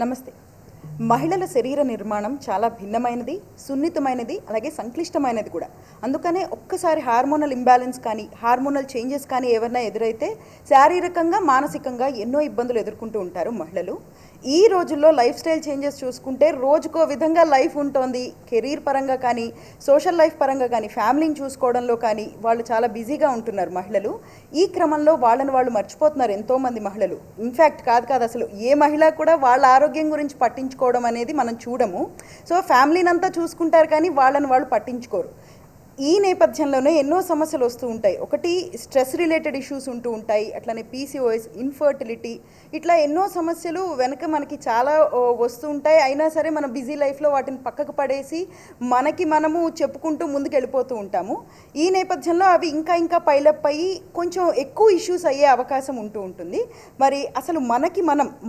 నమస్తే. మహిళల శరీర నిర్మాణం చాలా భిన్నమైనది, సున్నితమైనది, అలాగే సంక్లిష్టమైనది కూడా. అందుకనే ఒక్కసారి హార్మోనల్ ఇంబ్యాలెన్స్ కానీ, హార్మోనల్ చేంజెస్ కానీ ఏవైనా ఎదురైతే శారీరకంగా, మానసికంగా ఎన్నో ఇబ్బందులు ఎదుర్కొంటూ ఉంటారు మహిళలు. ఈ రోజుల్లో లైఫ్ స్టైల్ చేంజెస్ చూసుకుంటే రోజుకో విధంగా లైఫ్ ఉంటుంది. కెరీర్ పరంగా కానీ, సోషల్ లైఫ్ పరంగా కానీ, ఫ్యామిలీని చూసుకోవడంలో కానీ వాళ్ళు చాలా బిజీగా ఉంటున్నారు మహిళలు. ఈ క్రమంలో వాళ్ళని వాళ్ళు మర్చిపోతున్నారు ఎంతోమంది మహిళలు. ఇన్ఫ్యాక్ట్ కాదు అసలు ఏ మహిళ కూడా వాళ్ళ ఆరోగ్యం గురించి పట్టించుకోవడం అనేది మనం చూడము. సో ఫ్యామిలీని అంతా చూసుకుంటారు కానీ వాళ్ళని వాళ్ళు పట్టించుకోరు. ఈ నేపథ్యంలోనే ఎన్నో సమస్యలు వస్తూ ఉంటాయి. ఒకటి స్ట్రెస్ రిలేటెడ్ ఇష్యూస్ ఉంటూ ఉంటాయి, అట్లనే పీసీఓఎస్, ఇన్ఫర్టిలిటీ, ఇట్లా ఎన్నో సమస్యలు వెనక మనకి చాలా వస్తూ ఉంటాయి. అయినా సరే మన బిజీ లైఫ్లో వాటిని పక్కకు పడేసి మనము చెప్పుకుంటూ ముందుకు వెళ్ళిపోతూ ఉంటాము. ఈ నేపథ్యంలో అవి ఇంకా పైలప్ అయ్యి కొంచెం ఎక్కువ ఇష్యూస్ అయ్యే అవకాశం ఉంటూ ఉంటుంది. మరి అసలు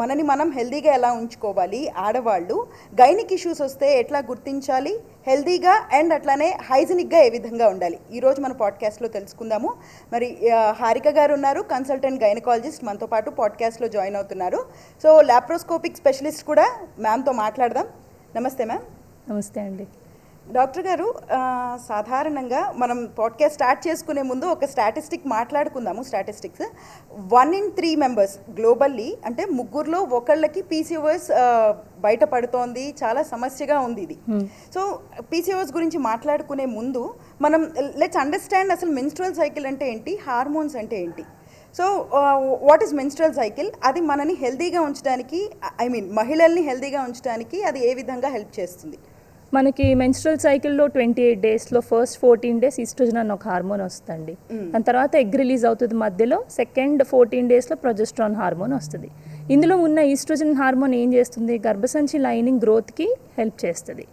మనని మనం హెల్దీగా ఎలా ఉంచుకోవాలి, ఆడవాళ్ళు గైనిక్ ఇష్యూస్ వస్తే ఎట్లా గుర్తించాలి, హెల్దీగా అండ్ అట్లానే హైజీనిక్గా ఏ విధంగా ఉండాలి, ఈరోజు మన పాడ్కాస్ట్లో తెలుసుకుందాము. మరి హారిక గారు ఉన్నారు, కన్సల్టెంట్ గైనకాలజిస్ట్, మనతో పాటు పాడ్కాస్ట్లో జాయిన్ అవుతున్నారు. సో లాప్రోస్కోపిక్ స్పెషలిస్ట్ కూడా మ్యామ్తో మాట్లాడదాం. నమస్తే మ్యామ్. నమస్తే అండి. డాక్టర్ గారు, సాధారణంగా మనం పాడ్కాస్ట్ స్టార్ట్ చేసుకునే ముందు ఒక స్టాటిస్టిక్ మాట్లాడుకుందాము. స్టాటిస్టిక్స్ 1 in 3 మెంబర్స్ గ్లోబల్లీ, అంటే ముగ్గురులో ఒకళ్ళకి పీసీఓఎస్ బయటపడుతోంది. చాలా సమస్యగా ఉంది ఇది. సో పీసీఓఎస్ గురించి మాట్లాడుకునే ముందు మనం లెట్స్ అండర్స్టాండ్ అసలు మెన్స్ట్రువల్ సైకిల్ అంటే ఏంటి, హార్మోన్స్ అంటే ఏంటి. So what is menstrual cycle, అది మనని హెల్తీగా ఉంచడానికి, మహిళల్ని హెల్తీగా ఉంచడానికి అది ఏ విధంగా హెల్ప్ చేస్తుంది? మనకి మెన్స్ట్రువల్ సైకిల్లో 28 డేస్లో ఫస్ట్ 14 డేస్ ఈస్ట్రోజన్ అన్న ఒక హార్మోన్ వస్తుంది. దాని తర్వాత ఎగ్ రిలీజ్ అవుతుంది. మధ్యలో సెకండ్ 14 డేస్లో ప్రొజెస్ట్రాన్ హార్మోన్ వస్తుంది. ఇందులో ఉన్న ఈస్ట్రోజన్ హార్మోన్ ఏం చేస్తుంది, గర్భసంచి లైనింగ్ గ్రోత్కి హెల్ప్ చేస్తుంది.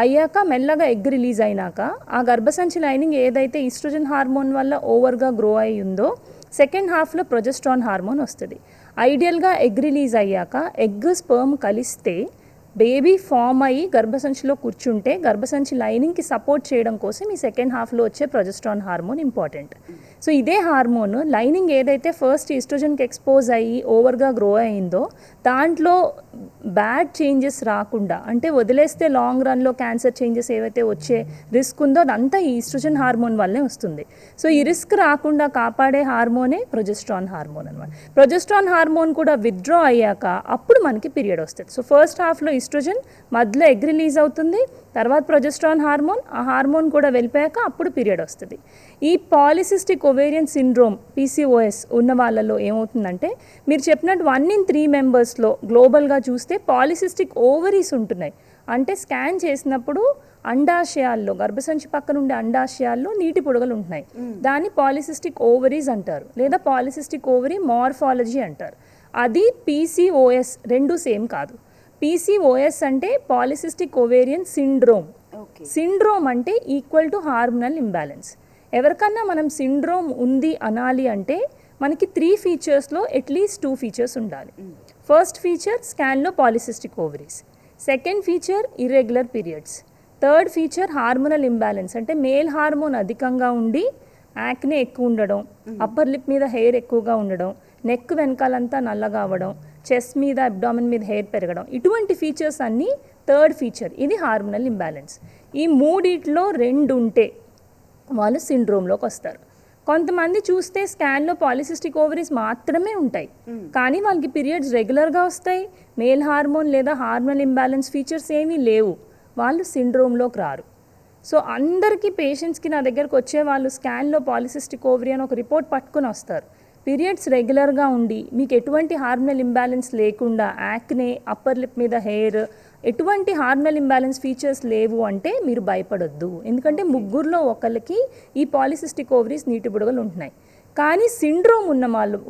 అయ్యాక మెల్లగా ఎగ్ రిలీజ్ అయినాక ఆ గర్భసంచి లైనింగ్ ఏదైతే ఈస్ట్రోజన్ హార్మోన్ వల్ల ఓవర్గా గ్రో అయి ఉందో సెకండ్ హాఫ్లో ప్రొజెస్ట్రాన్ హార్మోన్ వస్తుంది. ఐడియల్గా ఎగ్ రిలీజ్ అయ్యాక ఎగ్ స్పర్మ్ కలిస్తే బేబీ ఫామ్ అయ్యి గర్భసంచిలో కూర్చుంటే గర్భసంచి లైనింగ్కి సపోర్ట్ చేయడం కోసం ఈ సెకండ్ హాఫ్లో వచ్చే ప్రొజెస్ట్రాన్ హార్మోన్ ఇంపార్టెంట్. సో ఇదే హార్మోన్ లైనింగ్ ఏదైతే ఫస్ట్ ఈస్ట్రోజన్కి ఎక్స్పోజ్ అయ్యి ఓవర్గా గ్రో అయిందో దాంట్లో బ్యాడ్ చేంజెస్ రాకుండా, అంటే వదిలేస్తే లాంగ్ రన్లో క్యాన్సర్ చేంజెస్ ఏవైతే వచ్చే రిస్క్ ఉందో అదంతా ఈ ఈస్ట్రోజన్ హార్మోన్ వల్లే వస్తుంది. సో ఈ రిస్క్ రాకుండా కాపాడే హార్మోనే ప్రొజెస్ట్రాన్ హార్మోన్ అనమాట. ప్రొజెస్ట్రాన్ హార్మోన్ కూడా విత్డ్రా అయ్యాక అప్పుడు మనకి పీరియడ్ వస్తుంది. సో ఫస్ట్ హాఫ్లో ఈస్ట్రోజన్, మధ్యలో ఎగ్ రిలీజ్ అవుతుంది, తర్వాత ప్రొజెస్ట్రాన్ హార్మోన్, ఆ హార్మోన్ కూడా వెళ్ళిపోయాక అప్పుడు పీరియడ్ వస్తుంది. ఈ పాలిసిస్టిక్ ఒవేరియన్ సిండ్రోమ్ పీసీఓఎస్ ఉన్న వాళ్ళలో ఏమవుతుందంటే మీరు చెప్పినట్టు 1 in 3 మెంబర్స్లో గ్లోబల్గా చూస్తే పాలిసిస్టిక్ ఓవరీస్ ఉంటున్నాయి. అంటే స్కాన్ చేసినప్పుడు అండాశయాల్లో, గర్భసంచి పక్కన ఉండే అండాశయాల్లో నీటి పొడగలు ఉంటున్నాయి. దాన్ని పాలిసిస్టిక్ ఓవరీస్ అంటారు, లేదా పాలిసిస్టిక్ ఓవరీ మార్ఫాలజీ అంటారు. అది పీసీఓఎస్ రెండు సేమ్ కాదు. పీసీఓఎస్ అంటే పాలిసిస్టిక్ ఓవేరియన్ సిండ్రోమ్. సిండ్రోమ్ అంటే ఈక్వల్ టు హార్మోనల్ ఇంబ్యాలెన్స్. ఎవరికన్నా మనం సిండ్రోమ్ ఉంది అనాలి అంటే మనకి 3 ఫీచర్స్లో అట్లీస్ట్ 2 ఫీచర్స్ ఉండాలి. ఫస్ట్ ఫీచర్ స్కాన్లో polycystic ovaries, second feature irregular periods, third feature hormonal imbalance, అంటే మేల్ హార్మోన్ అధికంగా ఉండి యాక్నే ఎక్కువ ఉండడం, అప్పర్ లిప్ మీద హెయిర్ ఎక్కువగా ఉండడం, నెక్ వెనకాలంతా నల్లగా అవ్వడం, చెస్ట్ మీద అబ్డామిన్ మీద హెయిర్ పెరగడం, ఇటువంటి ఫీచర్స్ అన్నీ థర్డ్ ఫీచర్. ఇది హార్మోనల్ ఇంబ్యాలెన్స్. ఈ మూడిట్లో 2 ఉంటే వాళ్ళు సిండ్రోమ్లోకి వస్తారు. కొంతమంది చూస్తే స్కాన్లో పాలిసిస్టిక్ ఓవరీస్ మాత్రమే ఉంటాయి, కానీ వాళ్ళకి పీరియడ్స్ రెగ్యులర్గా వస్తాయి, మేల్ హార్మోన్ లేదా హార్మోనల్ ఇంబ్యాలెన్స్ ఫీచర్స్ ఏమీ లేవు, వాళ్ళు సిండ్రోమ్లోకి రారు. సో అందరికీ పేషెంట్స్కి నా దగ్గరకు వచ్చే వాళ్ళు స్కాన్లో పాలిసిస్టిక్ ఓవరీ అని ఒక రిపోర్ట్ పట్టుకుని వస్తారు. పీరియడ్స్ రెగ్యులర్గా ఉండి మీకు ఎటువంటి హార్మోనల్ ఇంబ్యాలెన్స్ లేకుండా యాక్నే, అప్పర్ లిప్ మీద హెయిర్, ఎటువంటి హార్మోనల్ ఇంబ్యాలెన్స్ ఫీచర్స్ లేవు అంటే మీరు భయపడొద్దు. ఎందుకంటే ముగ్గురులో ఒకళ్ళకి ఈ పాలిసిస్టిక్ ఓవరీస్ నీటి బుడగలు ఉంటున్నాయి. కానీ సిండ్రోమ్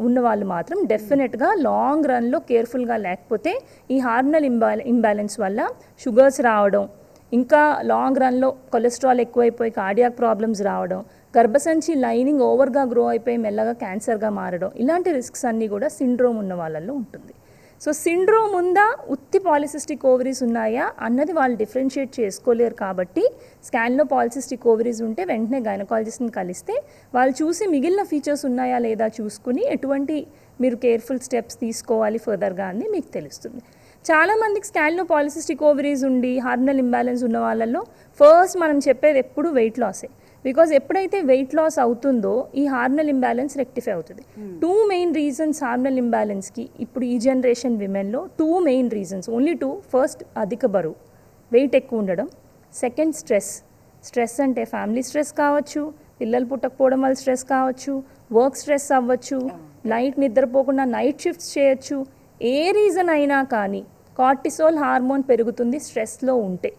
ఉన్నవాళ్ళు మాత్రం డెఫినెట్గా లాంగ్ రన్లో కేర్ఫుల్గా లేకపోతే ఈ హార్మోనల్ ఇంబ్యాలెన్స్ వల్ల షుగర్స్ రావడం, ఇంకా లాంగ్ రన్లో కొలెస్ట్రాల్ ఎక్కువైపోయి కార్డియాక్ ప్రాబ్లమ్స్ రావడం, గర్భసంచి లైనింగ్ ఓవర్గా గ్రో అయిపోయి మెల్లగా క్యాన్సర్గా మారడం, ఇలాంటి రిస్క్స్ అన్నీ కూడా సిండ్రోమ్ ఉన్న వాళ్ళల్లో ఉంటుంది. సో సిండ్రోమ్ ఉందా, ఉత్తి పాలిసిస్టిక్ ఓవరీస్ ఉన్నాయా అన్నది వాళ్ళు డిఫరెన్షియేట్ చేసుకోలేరు. కాబట్టి స్కాన్లో పాలిసిస్టిక్ ఓవరీస్ ఉంటే వెంటనే గైనకాలజిస్ట్ని కలిస్తే వాళ్ళు చూసి మిగిలిన ఫీచర్స్ ఉన్నాయా లేదా చూసుకుని ఎటువంటి మీరు కేర్ఫుల్ స్టెప్స్ తీసుకోవాలి ఫర్దర్గా అని మీకు తెలుస్తుంది. చాలా మందికి స్కాన్లో పాలిసిస్టిక్ ఓవరీస్ ఉండి హార్మోనల్ ఇంబ్యాలెన్స్ ఉన్న వాళ్ళల్లో ఫస్ట్ మనం చెప్పేది ఎప్పుడు వెయిట్ లాసే. బికాజ్ ఎప్పుడైతే వెయిట్ లాస్ అవుతుందో ఈ హార్మోనల్ ఇంబ్యాలెన్స్ రెక్టిఫై అవుతుంది. 2 మెయిన్ రీజన్స్ హార్మోనల్ ఇంబ్యాలెన్స్కి ఇప్పుడు ఈ జనరేషన్ విమెన్లో 2 మెయిన్ రీజన్స్, ఓన్లీ 2. ఫస్ట్ అధిక బరువు, వెయిట్ ఎక్కువ ఉండడం. సెకండ్ స్ట్రెస్ అంటే ఫ్యామిలీ స్ట్రెస్ కావచ్చు, పిల్లలు పుట్టకపోవడం వల్ల స్ట్రెస్ కావచ్చు, వర్క్ స్ట్రెస్ అవ్వచ్చు, నైట్ నిద్రపోకుండా నైట్ షిఫ్ట్స్ చేయొచ్చు. ఏ రీజన్ అయినా కానీ కార్టిసోల్ హార్మోన్ పెరుగుతుంది స్ట్రెస్లో ఉంటే.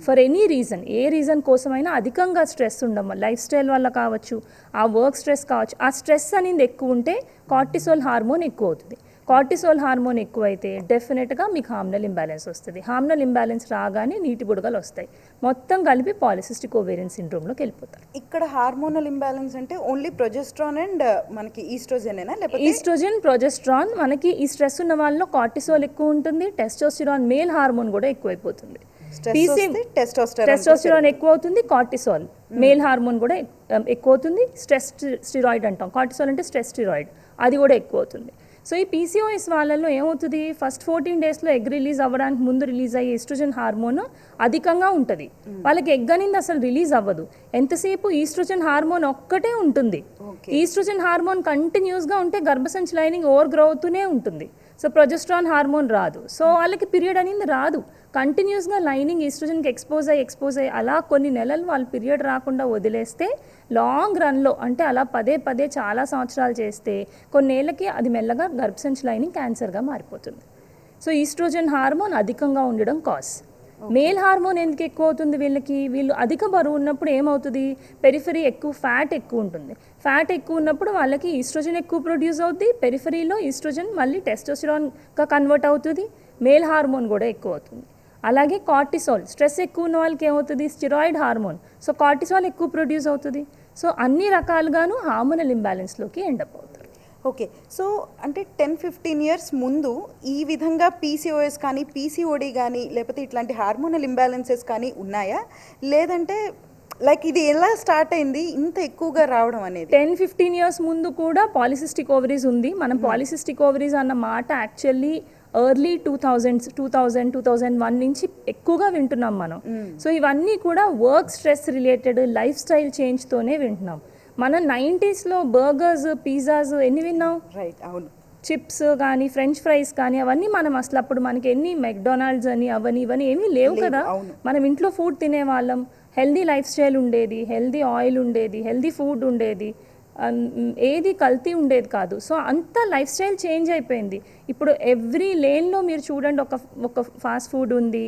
For any reason, A reason కోసమైనా అధికంగా స్ట్రెస్ ఉండడం వల్ల, లైఫ్ స్టైల్ వల్ల కావచ్చు, ఆ వర్క్ స్ట్రెస్ కావచ్చు, ఆ స్ట్రెస్ అనేది ఎక్కువ ఉంటే కార్టిసోల్ హార్మోన్ ఎక్కువ అవుతుంది. కార్టిసోల్ హార్మోన్ ఎక్కువైతే డెఫినెట్గా మీకు హార్మోనల్ ఇంబ్యాలెన్స్ వస్తుంది. హార్మోనల్ ఇంబ్యాలెన్స్ రాగానే నీటి బుడగలు వస్తాయి, మొత్తం కలిపి పాలిసిస్టిక్ ఓవేరియన్ సిండ్రోమ్లోకి వెళ్ళిపోతారు. ఇక్కడ హార్మోనల్ ఇంబ్యాలెన్స్ అంటే ఓన్లీ ప్రొజెస్ట్రాన్ అండ్ మనకి ఈస్ట్రోజెనేనా, లేకపోతే ఈస్ట్రోజన్, ప్రొజెస్ట్రాన్. మనకి ఈ స్ట్రెస్ ఉన్న వాళ్ళలో కార్టిసోల్ ఎక్కువ ఉంటుంది, టెస్టోస్టిరాన్ మేల్ హార్మోన్ కూడా ఎక్కువైపోతుంది. టెస్టోస్టిరాన్ ఎక్కువ అవుతుంది, కార్టిసోల్ మేల్ హార్మోన్ కూడా ఎక్కువ అవుతుంది. స్ట్రెస్ స్టిరాయిడ్ అంటాం, కార్టిసోల్ అంటే స్ట్రెస్ స్టిరాయిడ్, అది కూడా ఎక్కువ అవుతుంది. సో ఈ పీసీఓఎస్ వాళ్ళల్లో ఏమవుతుంది, ఫస్ట్ 14 డేస్లో ఎగ్ రిలీజ్ అవ్వడానికి ముందు రిలీజ్ అయ్యే ఈస్ట్రోజన్ హార్మోన్ అధికంగా ఉంటుంది. వాళ్ళకి ఎగ్ అనేది అసలు రిలీజ్ అవ్వదు, ఎంతసేపు ఈస్ట్రోజన్ హార్మోన్ ఒక్కటే ఉంటుంది. ఈస్ట్రోజన్ హార్మోన్ కంటిన్యూస్గా ఉంటే గర్భసంచి లైనింగ్ ఓవర్ గ్రో అవుతూనే ఉంటుంది. సో ప్రొజెస్ట్రాన్ హార్మోన్ రాదు, సో వాళ్ళకి పీరియడ్ అనేది రాదు. కంటిన్యూస్గా లైనింగ్ ఈస్ట్రోజన్కి ఎక్స్పోజ్ అయ్యి అలా కొన్ని నెలలు వాళ్ళు పీరియడ్ రాకుండా వదిలేస్తే లాంగ్ రన్లో, అంటే అలా పదే చాలా సంవత్సరాలు చేస్తే కొన్నేళ్ళకి అది మెల్లగా గర్భసంచి లైనింగ్ క్యాన్సర్గా మారిపోతుంది. సో ఈస్ట్రోజన్ హార్మోన్ అధికంగా ఉండడం కాజ్. మేల్ హార్మోన్ ఎందుకు ఎక్కువ అవుతుంది వీళ్ళు అధిక బరువు ఉన్నప్పుడు ఏమవుతుంది, పెరిఫరీ ఎక్కువ ఫ్యాట్ ఎక్కువ ఉంటుంది. ఫ్యాట్ ఎక్కువ ఉన్నప్పుడు వాళ్ళకి ఈస్ట్రోజన్ ఎక్కువ ప్రొడ్యూస్ అవుతుంది, పెరిఫరీలో ఈస్ట్రోజన్ మళ్ళీ టెస్టోస్టిరాన్గా కన్వర్ట్ అవుతుంది, మేల్ హార్మోన్ కూడా ఎక్కువ అవుతుంది. అలాగే కార్టిసోల్, స్ట్రెస్ ఎక్కువ ఉన్న వాళ్ళకి ఏమవుతుంది, స్టిరాయిడ్ హార్మోన్, సో కార్టిసోల్ ఎక్కువ ప్రొడ్యూస్ అవుతుంది. సో అన్ని రకాలుగాను హార్మోనల్ ఇంబ్యాలెన్స్లోకి ఎండప్ అవుతారు. ఓకే, సో అంటే 10-15 ఇయర్స్ ముందు ఈ విధంగా పీసీఓఎస్ కానీ పీసీఓడి కానీ లేకపోతే ఇట్లాంటి హార్మోనల్ ఇంబ్యాలెన్సెస్ కానీ ఉన్నాయా, లేదంటే లైక్ ఇది ఎలా స్టార్ట్ అయింది ఇంత ఎక్కువగా రావడం అనేది? 10-15 ఇయర్స్ ముందు కూడా పాలిసిస్టిక్ ఓవరీస్ ఉంది. మనం పాలిసిస్టిక్ ఓవరీస్ అన్న మాట యాక్చువల్లీ ఎర్లీ 2001 నుంచి ఎక్కువగా వింటున్నాం మనం. సో ఇవన్నీ కూడా work stress related lifestyle చేంజ్తోనే వింటున్నాం. మనం 90sలో బర్గర్స్, పిజ్జాస్ ఎన్ని విన్నాం, రైట్? అవును. చిప్స్ కానీ ఫ్రెంచ్ ఫ్రైస్ కానీ అవన్నీ మనం అసలు అప్పుడు మనకి ఎన్ని మెక్డొనాల్డ్స్ అని ఇవన్నీ ఏమీ లేవు కదా. మనం ఇంట్లో ఫుడ్ తినేవాళ్ళం, హెల్దీ లైఫ్ స్టైల్ ఉండేది, హెల్దీ ఆయిల్ ఉండేది, హెల్దీ ఫుడ్ ఉండేది, ఏది కల్తీ ఉండేది కాదు. సో అంత లైఫ్ స్టైల్ చేంజ్ అయిపోయింది. ఇప్పుడు ఎవ్రీ లేన్లో మీరు చూడండి ఒక ఫాస్ట్ ఫుడ్ ఉంది,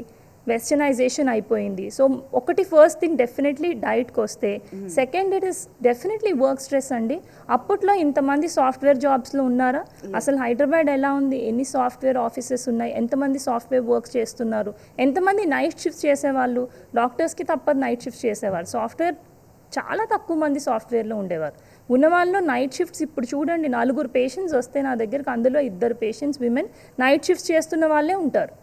వెస్టర్నైజేషన్ అయిపోయింది. సో ఒకటి ఫస్ట్ థింగ్ డెఫినెట్లీ డైట్కి వస్తే, second it is definitely work stress అండి. అప్పట్లో ఇంతమంది సాఫ్ట్వేర్ జాబ్స్లో ఉన్నారా? అసలు హైదరాబాద్ ఎలా ఉంది, ఎన్ని సాఫ్ట్వేర్ ఆఫీసెస్ ఉన్నాయి, ఎంతమంది సాఫ్ట్వేర్ వర్క్ చేస్తున్నారు, ఎంతమంది నైట్ షిఫ్ట్స్ చేసేవాళ్ళు, డాక్టర్స్కి తప్పదు నైట్ షిఫ్ట్స్ చేసేవాళ్ళు, సాఫ్ట్వేర్ చాలా తక్కువ మంది సాఫ్ట్వేర్లో ఉండేవారు. ఉన్న వాళ్ళలో నైట్ షిఫ్ట్స్ ఇప్పుడు చూడండి, 4 పేషెంట్స్ వస్తే నా దగ్గరకు అందులో 2 పేషెంట్స్ విమెన్ నైట్ షిఫ్ట్స్ చేస్తున్న వాళ్ళే ఉంటారు.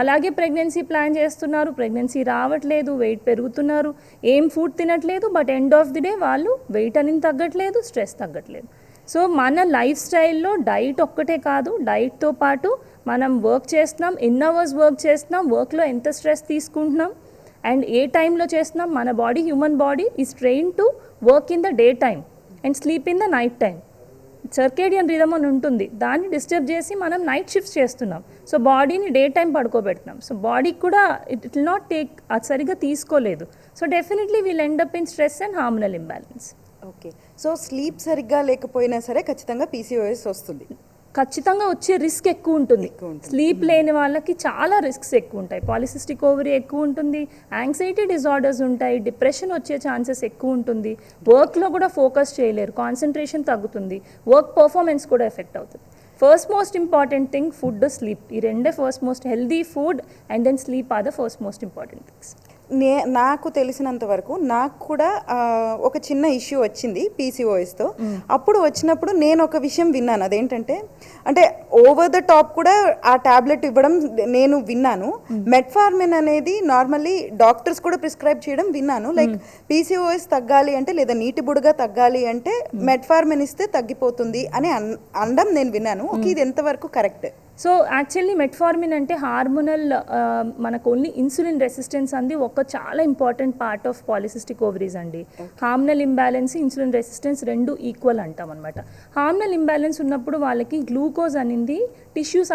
అలాగే ప్రెగ్నెన్సీ ప్లాన్ చేస్తున్నారు, ప్రెగ్నెన్సీ రావట్లేదు, వెయిట్ పెరుగుతున్నారు, ఏం ఫుడ్ తినట్లేదు, but end of the day వాళ్ళు వెయిట్ అనేది తగ్గట్లేదు, స్ట్రెస్ తగ్గట్లేదు. సో మన లైఫ్ స్టైల్లో డైట్ ఒక్కటే కాదు, డైట్తో పాటు మనం వర్క్ చేస్తున్నాం, ఎన్ని అవర్స్ వర్క్ చేస్తున్నాం, వర్క్లో ఎంత స్ట్రెస్ తీసుకుంటున్నాం అండ్ ఏ టైంలో చేస్తున్నాం. మన body, human body is train to work in the day time and sleep in the night time. Circadian rhythm అని ఉంటుంది, దాన్ని డిస్టర్బ్ చేసి మనం నైట్ షిఫ్ట్స్ చేస్తున్నాం. సో బాడీని డే టైం పడుకోబెడుతున్నాం. సో బాడీకి కూడా ఇట్ విల్ నాట్ టేక్, అది సరిగ్గా తీసుకోలేదు. So definitely will end up in stress and hormonal imbalance. Okay, so sleep సరిగ్గా లేకపోయినా సరే ఖచ్చితంగా పీసీఓఎస్ వస్తుంది. ఖచ్చితంగా వచ్చే రిస్క్ ఎక్కువ ఉంటుంది. స్లీప్ లేని వాళ్ళకి చాలా రిస్క్స్ ఎక్కువ ఉంటాయి. పాలిసిస్టిక్ ఓవరీ ఎక్కువ ఉంటుంది, యాంగ్జైటీ డిజార్డర్స్ ఉంటాయి, డిప్రెషన్ వచ్చే ఛాన్సెస్ ఎక్కువ ఉంటుంది, వర్క్లో కూడా ఫోకస్ చేయలేరు, కాన్సన్ట్రేషన్ తగ్గుతుంది, వర్క్ పర్ఫార్మెన్స్ కూడా ఎఫెక్ట్ అవుతుంది. First most important thing food, sleep. ఈ రెండే first most, healthy food and then sleep are the first most important things. నాకు తెలిసినంత వరకు నాకు కూడా ఒక చిన్న ఇష్యూ వచ్చింది పీసీఓఎస్తో. అప్పుడు వచ్చినప్పుడు నేను ఒక విషయం విన్నాను, అదేంటంటే అంటే ఓవర్ ద టాప్ కూడా ఆ టాబ్లెట్ ఇవ్వడం నేను విన్నాను. మెట్ఫార్మిన్ అనేది నార్మల్లీ డాక్టర్స్ కూడా ప్రిస్క్రైబ్ చేయడం విన్నాను. లైక్ పీసీఓఎస్ తగ్గాలి అంటే లేదా నీటి బుడగ తగ్గాలి అంటే మెట్ఫార్మిన్ ఇస్తే తగ్గిపోతుంది అని అనడం నేను విన్నాను. ఓకే, ఇది ఎంతవరకు కరెక్ట్? సో యాక్చువల్లీ మెట్ఫార్మిన్ అంటే హార్మోనల్ మనకు ఓన్లీ ఇన్సులిన్ రెసిస్టెన్స్ అంది ఒక చాలా important part of polycystic ovaries అండి. హార్మోనల్ ఇంబ్యాలెన్స్, ఇన్సులిన్ రెసిస్టెన్స్ రెండు ఈక్వల్ అంటాం అనమాట. హార్మోనల్ ఇంబ్యాలెన్స్ ఉన్నప్పుడు వాళ్ళకి గ్లూకోజ్ అనేది టిష్యూస్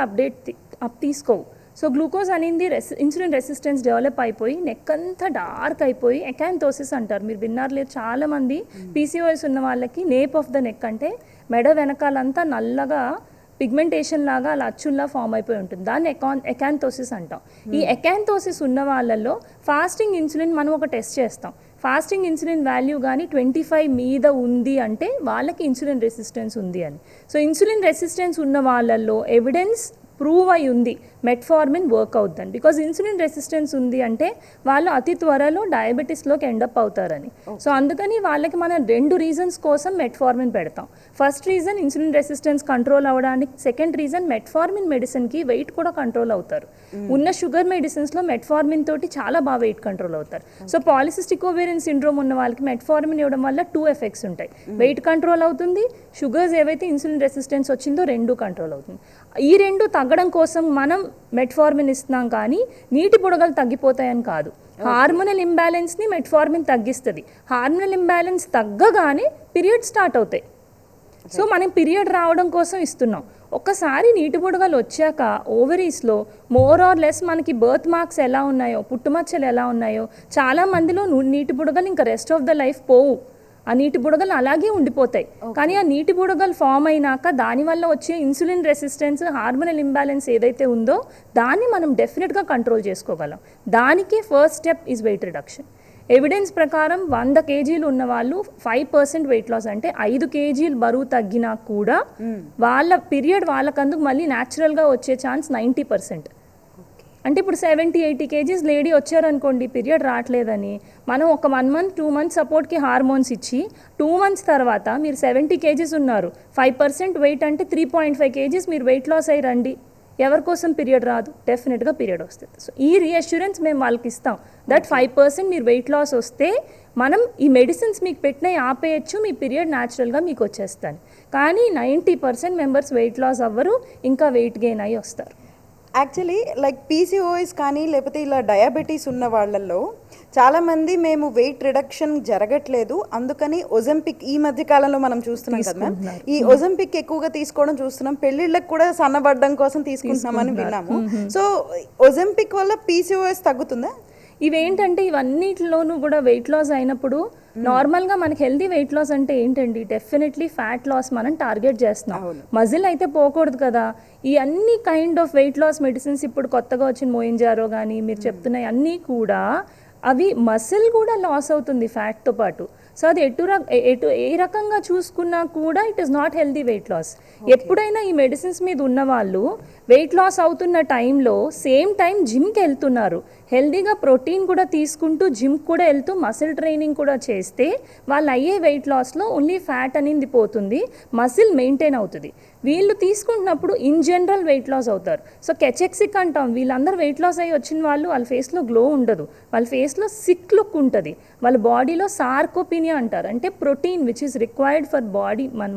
తీసుకోవు. సో గ్లూకోజ్ అనేది ఇన్సులిన్ రెసిస్టెన్స్ డెవలప్ అయిపోయి నెక్ అంతా డార్క్ అయిపోయి ఎకాంతోసిస్ అంటారు. మీరు విన్నారు లేదు, చాలామంది పీసీఓఎస్ ఉన్న వాళ్ళకి నేప్ ఆఫ్ ద నెక్ అంటే మెడ వెనకాలంతా నల్లగా పిగ్మెంటేషన్ లాగా అలా అచ్చుల్లా ఫామ్ అయిపోయి ఉంటుంది. దాన్ని ఎకాంతోసిస్ అంటాం. ఈ ఎకాంతోసిస్ ఉన్న వాళ్ళల్లో ఫాస్టింగ్ ఇన్సులిన్ మనం ఒక టెస్ట్ చేస్తాం. ఫాస్టింగ్ ఇన్సులిన్ వాల్యూ కానీ 25 మీద ఉంది అంటే వాళ్ళకి ఇన్సులిన్ రెసిస్టెన్స్ ఉంది అని. సో ఇన్సులిన్ రెసిస్టెన్స్ ఉన్న వాళ్ళల్లో ఎవిడెన్స్ ప్రూవ్ అయి ఉంది మెట్ఫార్మిన్ వర్క్ అవుతుందని. బికాజ్ ఇన్సులిన్ రెసిస్టెన్స్ ఉంది అంటే వాళ్ళు అతి త్వరలో డయాబెటీస్లోకి ఎండప్ అవుతారని. సో అందుకని వాళ్ళకి మనం 2 రీజన్స్ కోసం మెట్ఫార్మిన్ పెడతాం. First reason insulin resistance control అవ్వడానికి, సెకండ్ రీజన్ మెట్ఫార్మిన్ మెడిసిన్కి వెయిట్ కూడా కంట్రోల్ అవుతారు. ఉన్న షుగర్ మెడిసిన్స్లో మెట్ఫార్మిన్ తోటి చాలా బాగా వెయిట్ కంట్రోల్ అవుతారు. సో పాలిసిస్టిక్ ఓవేరియన్ సిండ్రోమ్ ఉన్న వాళ్ళకి మెట్ఫార్మిన్ ఇవ్వడం వల్ల 2 ఎఫెక్ట్స్ ఉంటాయి. వెయిట్ కంట్రోల్ అవుతుంది, షుగర్స్ ఏవైతే ఇన్సులిన్ రెసిస్టెన్స్ వచ్చిందో 2 కంట్రోల్ అవుతుంది. ఈ 2 తగ్గడం కోసం మనం మెట్ఫార్మిన్ ఇస్తున్నాం, కానీ నీటి బుడగలు తగ్గిపోతాయని కాదు. హార్మోనల్ ఇంబ్యాలెన్స్ని మెట్ఫార్మిన్ తగ్గిస్తుంది. హార్మోనల్ ఇంబ్యాలెన్స్ తగ్గగానే పీరియడ్ స్టార్ట్ అవుతాయి. సో మనం పీరియడ్ రావడం కోసం ఇస్తున్నాం. ఒక్కసారి నీటి బుడగలు వచ్చాక ఓవరీస్లో మోర్ ఆర్ లెస్ మనకి బర్త్ మార్క్స్ ఎలా ఉన్నాయో, పుట్టుమచ్చలు ఎలా ఉన్నాయో, చాలా మందిలో నీటి బుడగలు ఇంకా రెస్ట్ ఆఫ్ ద లైఫ్ పోవు. ఆ నీటి బుడగలు అలాగే ఉండిపోతాయి. కానీ ఆ నీటి బుడగలు ఫామ్ అయినాక దానివల్ల వచ్చే ఇన్సులిన్ రెసిస్టెన్స్, హార్మోనల్ ఇంబ్యాలెన్స్ ఏదైతే ఉందో దాన్ని మనం డెఫినెట్గా కంట్రోల్ చేసుకోగలం. దానికి first step is weight reduction. Evidence ప్రకారం 100 కేజీలు ఉన్న వాళ్ళు 5% వెయిట్ లాస్ అంటే 5 కేజీలు బరువు తగ్గినా కూడా వాళ్ళ పీరియడ్ వాళ్ళకందుకు మళ్ళీ న్యాచురల్గా వచ్చే ఛాన్స్ 90%. అంటే ఇప్పుడు 70-80 కేజీస్ లేడీ వచ్చారనుకోండి, పీరియడ్ రావట్లేదని, మనం ఒక 1 month 2 months సపోర్ట్కి హార్మోన్స్ ఇచ్చి 2 months తర్వాత మీరు 70 కేజీస్ ఉన్నారు, 5% వెయిట్ అంటే 3.5 కేజీస్ మీరు వెయిట్ లాస్ అయ్యి రండి, ఎవరి కోసం పీరియడ్ రాదు? డెఫినెట్గా పీరియడ్ వస్తుంది. సో ఈ రీఅష్యూరెన్స్ మేము వాళ్ళకి ఇస్తాం దట్ 5% మీరు వెయిట్ లాస్ వస్తే మనం ఈ మెడిసిన్స్ మీకు పెట్టినవి ఆపేయచ్చు, మీ పీరియడ్ న్యాచురల్గా మీకు వచ్చేస్తాను. కానీ 90% మెంబర్స్ వెయిట్ లాస్ అవ్వరు, ఇంకా వెయిట్ గెయిన్ అయ్యి వస్తారు. యాక్చువల్లీ లైక్ పీసీఓఎస్ కానీ లేకపోతే ఇలా డయాబెటీస్ ఉన్న వాళ్ళల్లో చాలామంది మేము వెయిట్ రిడక్షన్ జరగట్లేదు అందుకని ఒజంపిక్ ఈ మధ్య కాలంలో మనం చూస్తున్నాం కదా మ్యామ్, ఈ ఒజంపిక్ ఎక్కువగా తీసుకోవడం చూస్తున్నాం, పెళ్ళిళ్ళకి కూడా సన్నబడ్డం కోసం తీసుకుంటున్నామని విన్నాము. సో ఒజంపిక్ వల్ల పీసీఓఎస్ తగ్గుతుందా? ఇవేంటంటే ఇవన్నిటిలోనూ కూడా వెయిట్ లాస్ అయినప్పుడు నార్మల్గా మనకి హెల్దీ వెయిట్ లాస్ అంటే ఏంటండి, డెఫినెట్లీ ఫ్యాట్ లాస్ మనం టార్గెట్ చేస్తున్నాం. మజిల్ అయితే పోకూడదు కదా. ఈ అన్ని kind of weight loss medicines ఇప్పుడు కొత్తగా వచ్చిన మోయింజారో కానీ మీరు చెప్తున్నాయి అన్నీ కూడా అవి మసిల్ కూడా లాస్ అవుతుంది ఫ్యాట్తో పాటు. సో అది ఏ రకంగా చూసుకున్నా కూడా it is not healthy weight loss. ఎప్పుడైనా ఈ మెడిసిన్స్ మీద ఉన్న వాళ్ళు వెయిట్ లాస్ అవుతున్న టైంలో సేమ్ టైం జిమ్కి వెళ్తున్నారు, హెల్దీగా ప్రోటీన్ కూడా తీసుకుంటూ జిమ్కి కూడా వెళ్తూ మసిల్ ట్రైనింగ్ కూడా చేస్తే వాళ్ళు అయ్యే వెయిట్ లాస్లో ఓన్లీ ఫ్యాట్ అనేది పోతుంది, మసిల్ మెయింటైన్ అవుతుంది. వీళ్ళు తీసుకుంటున్నప్పుడు ఇన్ జనరల్ వెయిట్ లాస్ అవుతారు. సో కెచెక్సిక్ అంటాం, వీళ్ళందరూ వెయిట్ లాస్ అయ్యి వచ్చిన వాళ్ళు వాళ్ళ ఫేస్లో గ్లో ఉండదు, వాళ్ళ ఫేస్లో సిక్ లుక్ ఉంటుంది, వాళ్ళ బాడీలో సార్కోపీనియా అంటారు, అంటే protein which is required for body. మన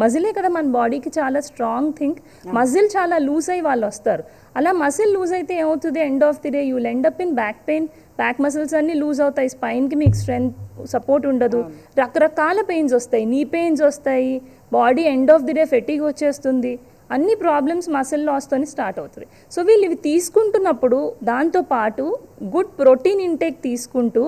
మజిలే కదా మన బాడీకి చాలా స్ట్రాంగ్ థింగ్, మజిల్ చాలా లూజ్ అయ్యి వాళ్ళు వస్తారు. అలా మసిల్ లూజ్ అయితే ఏమవుతుంది, end of the day you will end up in back pain, back muscles అన్నీ లూజ్ అవుతాయి, స్పైన్కి మీకు స్ట్రెంగ్త్ సపోర్ట్ ఉండదు, రకరకాల పెయిన్స్ వస్తాయి, నీ పెయిన్స్ వస్తాయి, body end of the day fatigue వచ్చేస్తుంది, అన్ని ప్రాబ్లమ్స్ మసిల్ లాస్తోని స్టార్ట్ అవుతుంది. సో వీళ్ళు ఇవి తీసుకుంటున్నప్పుడు దాంతోపాటు గుడ్ ప్రోటీన్ ఇంటేక్ తీసుకుంటూ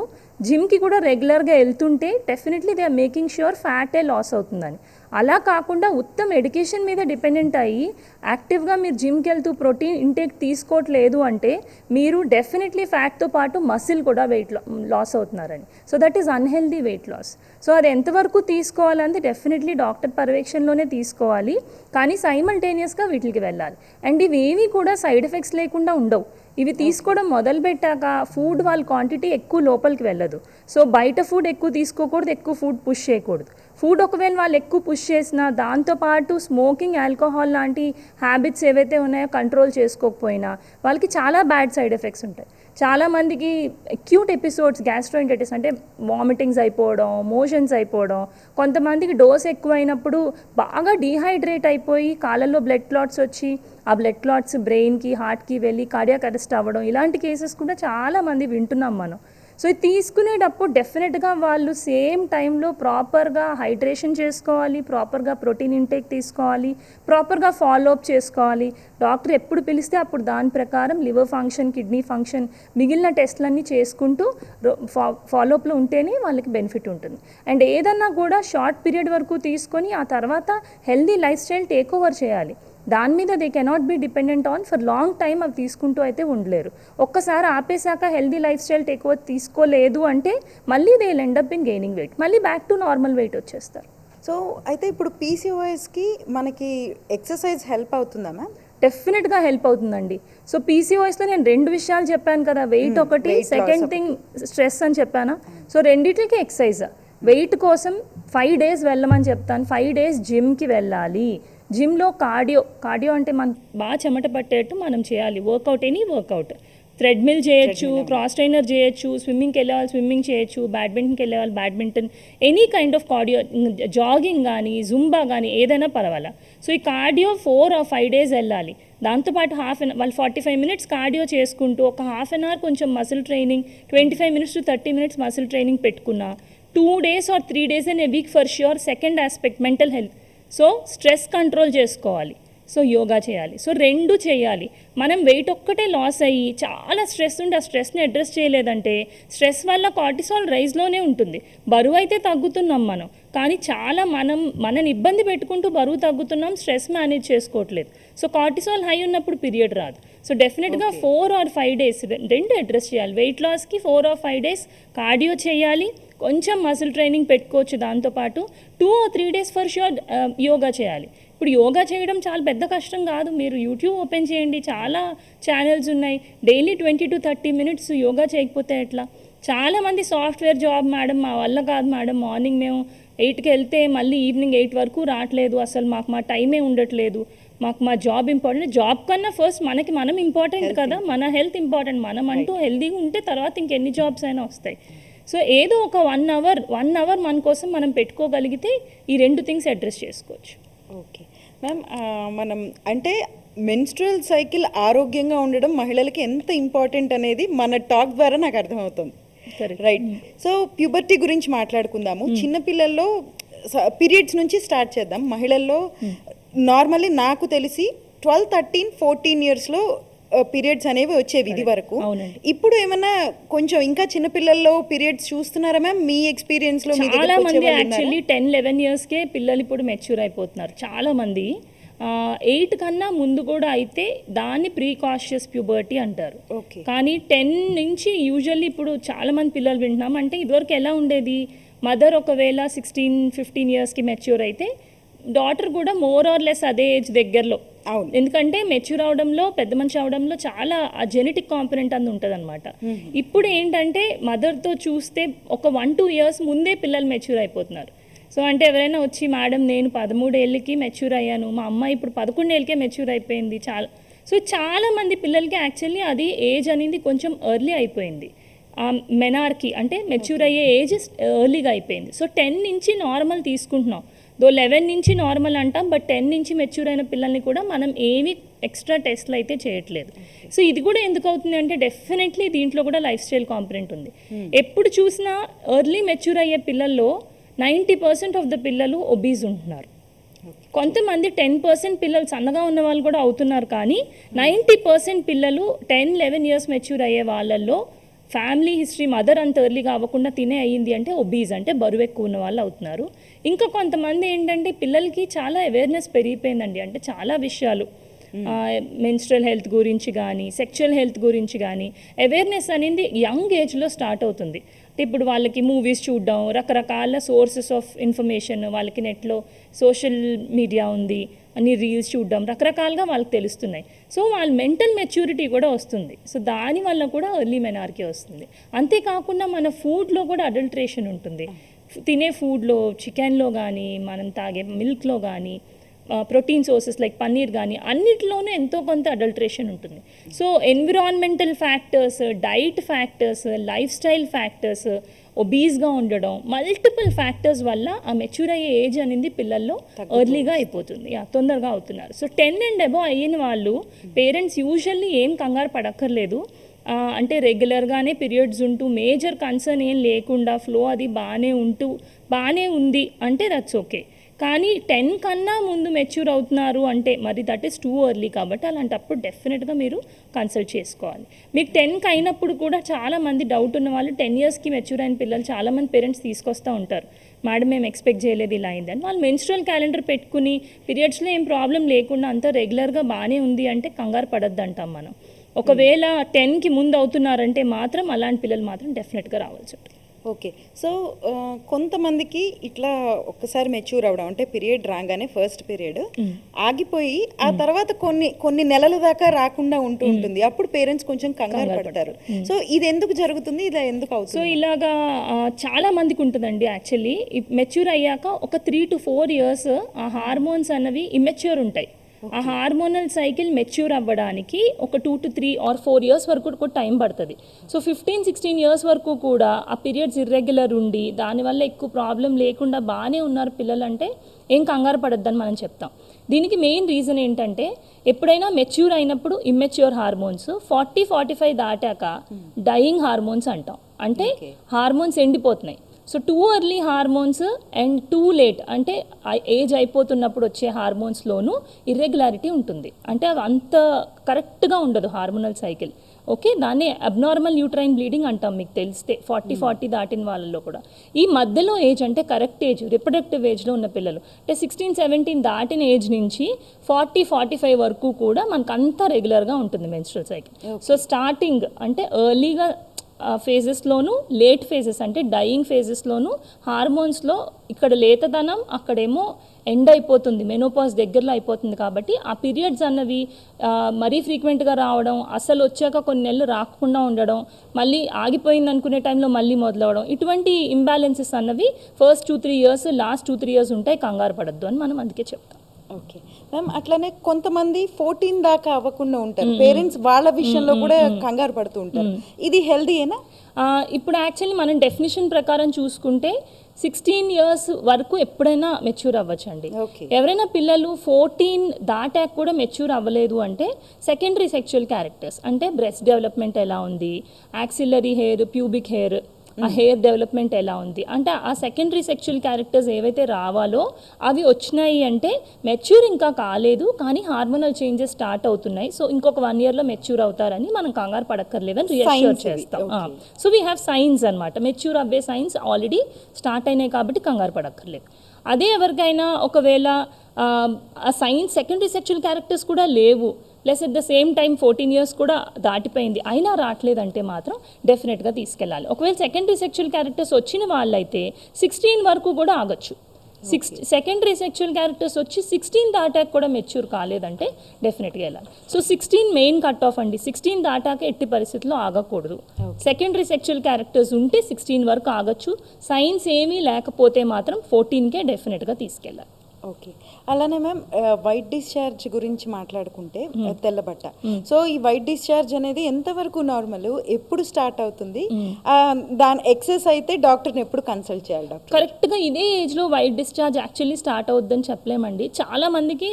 జిమ్కి కూడా రెగ్యులర్గా వెళ్తుంటే definitely they are making sure ఫ్యాటే లాస్ అవుతుందని. అలా కాకుండా ఉత్తమ ఎడ్యుకేషన్ మీద డిపెండెంట్ అయ్యి యాక్టివ్గా మీరు జిమ్కి వెళ్తూ ప్రోటీన్ ఇంటేక్ తీసుకోవట్లేదు అంటే మీరు డెఫినెట్లీ ఫ్యాట్తో పాటు మసిల్ కూడా వెయిట్ లాస్ అవుతున్నారని. So that is unhealthy weight loss. So అది ఎంతవరకు తీసుకోవాలంటే డెఫినెట్లీ డాక్టర్ పర్యవేక్షణలోనే తీసుకోవాలి, కానీ సైమల్టేనియస్గా వీటికి వెళ్ళాలి. అండ్ ఇవేవి కూడా సైడ్ ఎఫెక్ట్స్ లేకుండా ఉండవు. ఇవి తీసుకోవడం మొదలుపెట్టాక ఫుడ్ వాళ్ళ క్వాంటిటీ ఎక్కువ లోపలికి వెళ్ళదు. సో బయట ఫుడ్ ఎక్కువ తీసుకోకూడదు, ఎక్కువ ఫుడ్ పుష్ చేయకూడదు. ఫుడ్ ఒకవేళ వాళ్ళు ఎక్కువ పుష్ చేసినా దాంతోపాటు స్మోకింగ్, ఆల్కహాల్ లాంటి హ్యాబిట్స్ ఏవైతే ఉన్నాయో కంట్రోల్ చేసుకోకపోయినా వాళ్ళకి చాలా బ్యాడ్ సైడ్ ఎఫెక్ట్స్ ఉంటాయి. చాలామందికి అక్యూట్ ఎపిసోడ్స్ గ్యాస్ట్రోఎంటరైటిస్ అంటే వామిటింగ్స్ అయిపోవడం, మోషన్స్ అయిపోవడం, కొంతమందికి డోస్ ఎక్కువైనప్పుడు బాగా డీహైడ్రేట్ అయిపోయి కాళ్ళల్లో బ్లడ్ క్లాట్స్ వచ్చి ఆ బ్లడ్ క్లాట్స్ బ్రెయిన్కి, హార్ట్కి వెళ్ళి కార్డియాక్ అరెస్ట్ అవ్వడం, ఇలాంటి కేసెస్ కూడా చాలామంది వింటున్నాం మనం. సో ఇది తీసుకునేటప్పుడు డెఫినెట్గా వాళ్ళు సేమ్ టైంలో ప్రాపర్గా హైడ్రేషన్ చేసుకోవాలి, ప్రాపర్గా ప్రోటీన్ ఇంటేక్ తీసుకోవాలి, ప్రాపర్గా ఫాలో అప్ చేసుకోవాలి. డాక్టర్ ఎప్పుడు పిలిస్తే అప్పుడు దాని ప్రకారం లివర్ ఫంక్షన్, కిడ్నీ ఫంక్షన్, మిగిలిన టెస్ట్లన్నీ చేసుకుంటూ ఫాలోఅప్లో ఉంటేనే వాళ్ళకి బెనిఫిట్ ఉంటుంది. అండ్ ఏదన్నా కూడా షార్ట్ పీరియడ్ వరకు తీసుకొని ఆ తర్వాత healthy lifestyle take over చేయాలి. దాని మీద they cannot be dependent on for long time అవి తీసుకుంటూ అయితే ఉండలేరు. ఒక్కసారి ఆపేశాక healthy lifestyle take over తీసుకోలేదు అంటే మళ్ళీ they will end up in gaining weight, మళ్ళీ బ్యాక్ టు నార్మల్ వెయిట్ వచ్చేస్తారు. సో అయితే ఇప్పుడు పీసీఓఎస్కి మనకి ఎక్సర్సైజ్ హెల్ప్ అవుతుందా మ్యామ్? డెఫినెట్గా హెల్ప్ అవుతుందండి. సో పీసీఓఎస్లో నేను 2 విషయాలు చెప్పాను కదా, వెయిట్ ఒకటి, సెకండ్ థింగ్ స్ట్రెస్ అని చెప్పానా. సో రెండింటికి ఎక్సర్సైజ్. వెయిట్ కోసం 5 days వెళ్ళమని చెప్తాను. 5 days జిమ్కి వెళ్ళాలి. జిమ్లో కార్డియో అంటే మనం బాగా చెమట పట్టేట్టు మనం చేయాలి. వర్కౌట్, ఎనీ వర్కౌట్, థ్రెడ్మిల్ చేయొచ్చు, క్రాస్ ట్రైనర్ చేయొచ్చు, స్విమ్మింగ్కి వెళ్ళేవాళ్ళు స్విమ్మింగ్ చేయొచ్చు, బ్యాడ్మింటన్కి వెళ్ళేవాళ్ళు badminton, any kind of cardio, jogging కానీ జుంబా కానీ ఏదైనా పర్వాలా. సో ఈ కార్డియో 4 or 5 days వెళ్ళాలి. దాంతోపాటు వాళ్ళు 45 minutes కార్డియో చేసుకుంటూ ఒక ½ an hour కొంచెం muscle training, 25 minutes to 30 minutes muscle training పెట్టుకున్నా 2 days or 3 days in a week for sure. Second aspect mental health. So stress control చేసుకోవాలి. సో యోగా చేయాలి. సో 2 చేయాలి. మనం వెయిట్ ఒక్కటే లాస్ అయ్యి చాలా స్ట్రెస్ ఉండి ఆ స్ట్రెస్ని అడ్రస్ చేయలేదంటే స్ట్రెస్ వల్ల కార్టిసాల్ రైజ్లోనే ఉంటుంది. బరువు అయితే తగ్గుతున్నాం మనం, కానీ చాలా మనని ఇబ్బంది పెట్టుకుంటూ బరువు తగ్గుతున్నాం, స్ట్రెస్ మేనేజ్ చేసుకోవట్లేదు. సో కార్టిసాల్ హై ఉన్నప్పుడు పీరియడ్ రాదు. సో డెఫినెట్గా 4 or 5 days 2 అడ్రస్ చేయాలి. వెయిట్ లాస్కి 4 or 5 days కార్డియో చేయాలి, కొంచెం మసిల్ ట్రైనింగ్ పెట్టుకోవచ్చు. దాంతోపాటు 2 or 3 days for sure yoga చేయాలి. ఇప్పుడు యోగా చేయడం చాలా పెద్ద కష్టం కాదు. మీరు యూట్యూబ్ ఓపెన్ చేయండి, చాలా ఛానల్స్ ఉన్నాయి. డైలీ 20 to 30 minutes యోగా చేయకపోతే ఎట్లా? చాలామంది సాఫ్ట్వేర్ జాబ్ మేడం మా వల్ల కాదు మేడం, మార్నింగ్ మేము 8కి వెళ్తే మళ్ళీ ఈవినింగ్ 8 వరకు రావట్లేదు, అసలు మాకు మా టైమే ఉండట్లేదు, మాకు మా జాబ్ ఇంపార్టెంట్. జాబ్ కన్నా ఫస్ట్ మనం ఇంపార్టెంట్ కదా, మన హెల్త్ ఇంపార్టెంట్. మనం అంటూ హెల్తీగా ఉంటే తర్వాత ఇంకెన్ని జాబ్స్ అయినా వస్తాయి. సో ఏదో ఒక 1 hour మన కోసం మనం పెట్టుకోగలిగితే ఈ 2 థింగ్స్ అడ్రస్ చేసుకోవచ్చు. ఓకే మ్యామ్, మనం అంటే మెన్స్ట్రువల్ సైకిల్ ఆరోగ్యంగా ఉండడం మహిళలకి ఎంత ఇంపార్టెంట్ అనేది మన టాక్ ద్వారా నాకు అర్థమవుతుంది. రైట్. సో ప్యూబర్టీ గురించి మాట్లాడుకుందాము. చిన్నపిల్లల్లో పీరియడ్స్ నుంచి స్టార్ట్ చేద్దాం. మహిళల్లో నార్మల్లీ నాకు తెలిసి 12, 13, 14 yearsలో పీరియడ్స్ అనేవి వచ్చేవి ఇది వరకు. ఇప్పుడు ఏమన్నా కొంచెం ఇంకా చిన్నపిల్లల్లో పీరియడ్స్ చూస్తున్నారా మ్యామ్ మీ ఎక్స్పీరియన్స్లో? చాలా మంది యాక్చువల్లీ 10-11 yearsకే పిల్లలు ఇప్పుడు మెచ్యూర్ అయిపోతున్నారు. చాలా మంది 8 కన్నా ముందు కూడా అయితే దాన్ని ప్రీకాషియస్ ప్యూబర్టీ అంటారు. కానీ 10 నుంచి యూజువల్లీ ఇప్పుడు చాలా మంది పిల్లలు వింటున్నాం. అంటే ఇదివరకు ఎలా ఉండేది, మదర్ ఒకవేళ 16-15 yearsకి మెచ్యూర్ అయితే డాటర్ కూడా మోర్ ఆర్ లెస్ అదే ఏజ్ దగ్గరలో. అవును, ఎందుకంటే మెచ్యూర్ అవడంలో, పెద్ద మనిషి అవడంలో చాలా ఆ జెనెటిక్ కాంపొనెంట్ అందు ఉంటుంది అనమాట. ఇప్పుడు ఏంటంటే మదర్తో చూస్తే ఒక 1-2 years ముందే పిల్లలు మెచ్యూర్ అయిపోతున్నారు. సో అంటే ఎవరైనా వచ్చి మేడం నేను 13 ఏళ్ళకి మెచ్యూర్ అయ్యాను, మా అమ్మాయి ఇప్పుడు 11 ఏళ్ళకే మెచ్యూర్ అయిపోయింది. చాలా మంది పిల్లలకి యాక్చువల్లీ అది ఏజ్ అనేది కొంచెం ఎర్లీ అయిపోయింది. మెనార్కి అంటే మెచ్యూర్ అయ్యే ఏజ్ ఎర్లీగా అయిపోయింది. సో 10 నుంచి నార్మల్ తీసుకుంటున్నాం. 11 నుంచి నార్మల్ అంటాం, బట్ 10 నుంచి మెచ్యూర్ అయిన పిల్లల్ని కూడా మనం ఏమి ఎక్స్ట్రా టెస్ట్లు అయితే చేయట్లేదు. సో ఇది కూడా ఎందుకు అవుతుంది అంటే డెఫినెట్లీ దీంట్లో కూడా లైఫ్ స్టైల్ కాంపొనెంట్ ఉంది. ఎప్పుడు చూసినా ఎర్లీ మెచ్యూర్ అయ్యే పిల్లల్లో 90% ఆఫ్ ద పిల్లలు ఒబీస్ ఉంటున్నారు. కొంతమంది 10% పిల్లలు సన్నగా ఉన్న వాళ్ళు కూడా అవుతున్నారు. కానీ 90% పిల్లలు 10-11 years మెచ్యూర్ అయ్యే వాళ్ళల్లో ఫ్యామిలీ హిస్టరీ, మదర్ అంత ఎర్లీగా అవ్వకుండా తినే అయ్యింది అంటే ఒబీస్ అంటే బరువు ఎక్కువ ఉన్న వాళ్ళు అవుతున్నారు. ఇంకా కొంతమంది ఏంటంటే పిల్లలకి చాలా అవేర్నెస్ పెరిగిపోయిందండి. అంటే చాలా విషయాలు మెన్స్ట్రల్ హెల్త్ గురించి కానీ, సెక్షువల్ హెల్త్ గురించి కానీ అవేర్నెస్ అనేది యంగ్ ఏజ్లో స్టార్ట్ అవుతుంది. ఇప్పుడు వాళ్ళకి మూవీస్ చూడడం, రకరకాల సోర్సెస్ ఆఫ్ ఇన్ఫర్మేషన్, వాళ్ళకి నెట్లో సోషల్ మీడియా ఉంది, అన్ని రీల్స్ చూడడం, రకరకాలుగా వాళ్ళకి తెలుస్తున్నాయి. సో వాళ్ళ మెంటల్ మెచ్యూరిటీ కూడా వస్తుంది. సో దానివల్ల కూడా ఎర్లీ మెనార్కీ వస్తుంది. అంతేకాకుండా మన ఫుడ్లో కూడా అడల్ట్రేషన్ ఉంటుంది. తినే ఫుడ్లో, చికెన్లో కానీ, మనం తాగే మిల్క్లో కానీ ప్రోటీన్ సోర్సెస్ లైక్ పన్నీర్ కానీ అన్నిటిలోనూ ఎంతో కొంత అడల్ట్రేషన్ ఉంటుంది. So environmental factors, diet factors, lifestyle factors, ఒబీస్గా ఉండడం, మల్టిపుల్ ఫ్యాక్టర్స్ వల్ల ఆ మెచ్యూర్ అయ్యే ఏజ్ అనేది పిల్లల్లో ఎర్లీగా అయిపోతుంది, తొందరగా అవుతున్నారు. సో 10 and above అయిన వాళ్ళు పేరెంట్స్ యూజువల్లీ ఏం కంగారు పడక్కర్లేదు. అంటే రెగ్యులర్గానే పీరియడ్స్ ఉంటూ మేజర్ కన్సర్న్ ఏం లేకుండా ఫ్లో అది బాగానే ఉంది అంటే దట్స్ ఓకే. కానీ 10 కన్నా ముందు మెచ్యూర్ అవుతున్నారు అంటే మరి దట్ ఈస్ టూ ఎర్లీ. కాబట్టి అలాంటప్పుడు డెఫినెట్గా మీరు కన్సల్ట్ చేసుకోవాలి. మీకు 10కి అయినప్పుడు కూడా చాలామంది డౌట్ ఉన్న వాళ్ళు 10 yearsకి మెచ్యూర్ అయిన పిల్లలు చాలామంది పేరెంట్స్ తీసుకొస్తూ ఉంటారు, మేడం మేము ఎక్స్పెక్ట్ చేయలేదు ఇలా అయిందని. వాళ్ళు మెన్స్ట్రువల్ క్యాలెండర్ పెట్టుకుని పీరియడ్స్లో ఏం ప్రాబ్లం లేకుండా అంతా రెగ్యులర్గా బాగానే ఉంది అంటే కంగారు పడద్దు అంటాం మనం. ఒకవేళ 10కి ముందు అవుతున్నారంటే మాత్రం అలాంటి పిల్లలు మాత్రం డెఫినెట్గా రావాల్సి ఉంటుంది. ఓకే. సో కొంతమందికి ఇట్లా ఒక్కసారి మెచ్యూర్ అవ్వడం అంటే పీరియడ్ రాగానే ఫస్ట్ పీరియడ్ ఆగిపోయి ఆ తర్వాత కొన్ని నెలల దాకా రాకుండా ఉంటుంది. అప్పుడు పేరెంట్స్ కొంచెం కంగారు పడతారు. సో ఇది ఎందుకు జరుగుతుంది, ఇలా ఎందుకు అవుతుంది? సో ఇలాగా చాలా మందికి ఉంటుందండి. యాక్చువల్లీ మెచ్యూర్ అయ్యాక ఒక 3 to 4 years ఆ హార్మోన్స్ అన్నవి ఇమ్మెచ్యూర్ ఉంటాయి. ఆ హార్మోనల్ సైకిల్ మెచ్యూర్ అవ్వడానికి ఒక 2 to 3 or 4 years వరకు కూడా టైం పడుతుంది. సో 15-16 years వరకు కూడా ఆ పీరియడ్స్ ఇర్రెగ్యులర్ ఉండి దానివల్ల ఎక్కువ ప్రాబ్లం లేకుండా బాగానే ఉన్నారు పిల్లలు అంటే ఏం కంగారు పడొద్దని మనం చెప్తాం. దీనికి మెయిన్ రీజన్ ఏంటంటే ఎప్పుడైనా మెచ్యూర్ అయినప్పుడు ఇమ్మెచ్యూర్ హార్మోన్స్ 40-45 దాటాక డయింగ్ హార్మోన్స్ అంటాం. అంటే హార్మోన్స్ ఎండిపోతున్నాయి. So too early hormones and too late అంటే ఏజ్ అయిపోతున్నప్పుడు వచ్చే హార్మోన్స్లోనూ ఇర్రెగ్యులారిటీ ఉంటుంది. అంటే అది అంత కరెక్ట్గా ఉండదు హార్మోనల్ సైకిల్. ఓకే, దాన్ని అబ్నార్మల్ యూట్రైన్ బ్లీడింగ్ అంటాం మీకు తెలిస్తే 40 దాటిన వాళ్ళలో కూడా. ఈ మధ్యలో ఏజ్ అంటే కరెక్ట్ ఏజ్ రిప్రొడక్టివ్ ఏజ్లో ఉన్న పిల్లలు అంటే 16-17 దాటిన ఏజ్ నుంచి 40-45 వరకు కూడా మనకు అంతా రెగ్యులర్గా ఉంటుంది మెన్స్ట్రువల్ సైకిల్. సో స్టార్టింగ్ అంటే ఎర్లీగా ఫేజెస్లోను, లేట్ ఫేజెస్ అంటే డయింగ్ ఫేజెస్లోను హార్మోన్స్లో ఇక్కడ లేతదనం అక్కడేమో ఎండ్ అయిపోతుంది, మెనోపాజ్ దగ్గరలో అయిపోతుంది. కాబట్టి ఆ పీరియడ్స్ అన్నవి మరీ ఫ్రీక్వెంట్గా రావడం, అసలు వచ్చాక కొన్ని నెలలు రాకుండా ఉండడం, మళ్ళీ ఆగిపోయింది అనుకునే టైంలో మళ్ళీ మొదలవడం, ఇటువంటి ఇంబ్యాలెన్సెస్ అన్నవి ఫస్ట్ 2-3 years, లాస్ట్ 2-3 years ఉంటాయి. కంగారు పడద్దు అని మనం అందుకే చెప్తాం. ఓకే మ్యామ్, అట్లానే కొంతమంది 14 దాకా అవ్వకుండా ఉంటారు పేరెంట్స్, వాళ్ళ విషయంలో కూడా కంగారు పడుతూ ఉంటారు. ఇది హెల్దీయేనా? ఇప్పుడు యాక్చువల్లీ మనం డెఫినేషన్ ప్రకారం చూసుకుంటే 16 years వరకు ఎప్పుడైనా మెచ్యూర్ అవ్వచ్చండి. ఎవరైనా పిల్లలు 14 దాటాక కూడా మెచ్యూర్ అవ్వలేదు అంటే సెకండరీ సెక్షువల్ క్యారెక్టర్స్ అంటే బ్రెస్ట్ డెవలప్మెంట్ ఎలా ఉంది, యాక్సిలరీ హెయిర్, ప్యూబిక్ హెయిర్, ఆ హెయిర్ డెవలప్మెంట్ ఎలా ఉంది అంటే ఆ సెకండరీ సెక్షువల్ క్యారెక్టర్స్ ఏవైతే రావాలో అవి వచ్చినాయి అంటే మెచ్యూర్ ఇంకా కాలేదు కానీ హార్మోనల్ చేంజెస్ స్టార్ట్ అవుతున్నాయి. సో ఇంకొక 1 yearలో మెచ్యూర్ అవుతారని మనం కంగారు పడక్కర్లేదని రియాష్యూర్ చేస్తాం. సో వీ హ్యావ్ సైన్స్ అనమాట, మెచ్యూర్ అవ్వే సైన్స్ ఆల్రెడీ స్టార్ట్ అయినాయి కాబట్టి కంగారు పడక్కర్లేదు. అదే ఎవరికైనా ఒకవేళ ఆ సైన్స్ సెకండరీ సెక్షువల్ క్యారెక్టర్స్ కూడా లేవు plus at the same time 14 years కూడా దాటిపోయింది అయినా రావట్లేదంటే మాత్రం డెఫినెట్గా తీసుకెళ్ళాలి. ఒకవేళ సెకండరీ సెక్షువల్ క్యారెక్టర్స్ వచ్చిన వాళ్ళైతే 16 వరకు కూడా ఆగచ్చు. సెకండరీ సెక్షువల్ క్యారెక్టర్స్ వచ్చి 16 దాటాక కూడా మెచ్యూర్ కాలేదంటే డెఫినెట్గా వెళ్ళాలి. సో 16 మెయిన్ కట్ ఆఫ్ అండి. 16 దాటాక ఎట్టి పరిస్థితుల్లో ఆగకూడదు. సెకండరీ సెక్షువల్ క్యారెక్టర్స్ ఉంటే 16 వరకు ఆగచ్చు. సైన్స్ ఏమీ లేకపోతే మాత్రం 14కే డెఫినెట్గా తీసుకెళ్ళాలి. ఓకే, అలానే మ్యామ్ వైట్ డిశ్చార్జ్ గురించి మాట్లాడుకుంటే తెల్లబట్ట, సో ఈ వైట్ డిశ్చార్జ్ అనేది ఎంతవరకు నార్మల్, ఎప్పుడు స్టార్ట్ అవుతుంది, దాని ఎక్సెస్ అయితే డాక్టర్ని ఎప్పుడు కన్సల్ట్ చేయాలి డాక్టర్? కరెక్ట్గా ఇదే ఏజ్లో వైట్ డిశ్చార్జ్ యాక్చువల్లీ స్టార్ట్ అవుద్దని చెప్పలేమండి. చాలా మందికి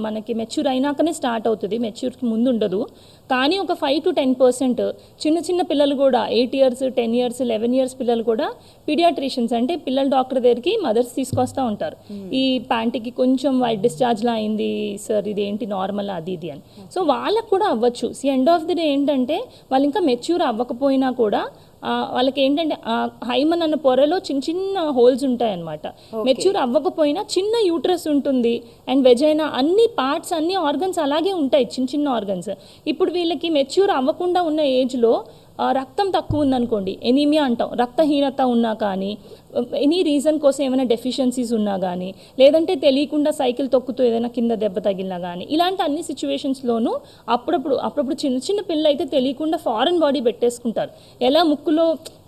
మనకి మెచ్యూర్ అయినాకనే స్టార్ట్ అవుతుంది, మెచ్యూర్కి ముందు ఉండదు. కానీ ఒక 5 to 10% చిన్న పిల్లలు కూడా 8 years, 10 years, 11 years పిల్లలు కూడా పీడియాట్రిషియన్స్ అంటే పిల్లల డాక్టర్ దగ్గరికి మదర్స్ తీసుకొస్తూ ఉంటారు. ఈ ప్యాంటీకి కొంచెం వైట్ డిశ్చార్జ్లా అయింది సార్, ఇదేంటి నార్మల్ అది ఇది అని. సో వాళ్ళకు కూడా అవ్వచ్చు. ఎండ్ ఆఫ్ ది డే ఏంటంటే వాళ్ళు ఇంకా మెచ్యూర్ అవ్వకపోయినా కూడా వాళ్ళకి ఏంటంటే హైమన్ అన్న పొరలో చిన్న హోల్స్ ఉంటాయన్నమాట. మెచ్యూర్ అవ్వకపోయినా చిన్న యూట్రస్ ఉంటుంది అండ్ వెజైనా అన్ని పార్ట్స్ అన్ని ఆర్గన్స్ అలాగే ఉంటాయి, చిన్న ఆర్గన్స్. ఇప్పుడు వీళ్ళకి మెచ్యూర్ అవ్వకుండా ఉన్న ఏజ్లో రక్తం తక్కువ ఉందనుకోండి, ఎనీమియా అంటాం, రక్తహీనత ఉన్నా కానీ ఎనీ రీజన్ కోసం ఏమైనా డెఫిషియన్సీస్ ఉన్నా కానీ లేదంటే తెలియకుండా సైకిల్ తొక్కుతూ ఏదైనా కింద దెబ్బ తగిలినా కానీ ఇలాంటి అన్ని సిచ్యువేషన్స్లోనూ అప్పుడప్పుడు చిన్న పిల్లలు అయితే తెలియకుండా ఫారెన్ బాడీ పెట్టేసుకుంటారు. ఎలా ముక్కులో